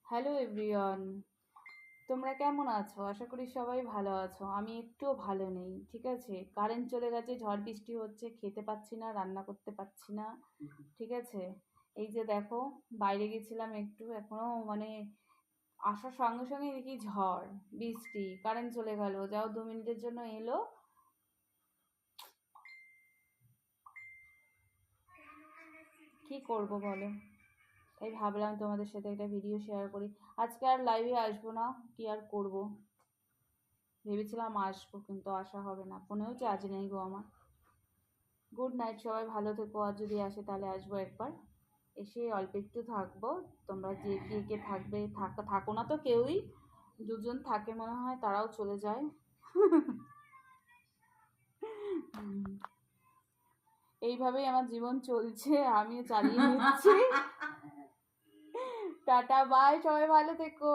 Hello everyone, তোমরা কেমন আছো? আশা করি সবাই ভালো আছো। আমি একটুও ভালো নেই, ঠিক আছে? কারেন্ট চলে গেছে, ঝড় বৃষ্টি হচ্ছে, খেতে পাচ্ছি না, রান্না করতে পারছি না, ঠিক আছে? এই যে দেখো, বাইরে গেছিলাম একটু, এখনো মানে আসার সঙ্গে সঙ্গে দেখি ঝড় বৃষ্টি, কারেন্ট চলে গেল, যাও 2 মিনিটের জন্য এলো। কি করব বলো? তাই ভাবলাম তোমাদের সাথে একটা ভিডিও শেয়ার করি। আজকে আর লাইভে আসবো না, কি আর করব। ভেবেছিলাম আসবো, কিন্তু আসা হবে না, ফোনেও চার্জ নেই গো আমার। গুড নাইট, সবাই ভালো থেকো। আর যদি আসে তাহলে আসবো একবার, এসে অল্প একটু থাকবো। তোমরা যে কে কে থাকবে, থাকো না তো কেউই, দুজন থাকে মনে হয়, তারাও চলে যায়। এইভাবেই আমার জীবন চলছে, আমিও চালিয়ে নিচ্ছি। টাটা বাই, সবাই ভালো থেকো।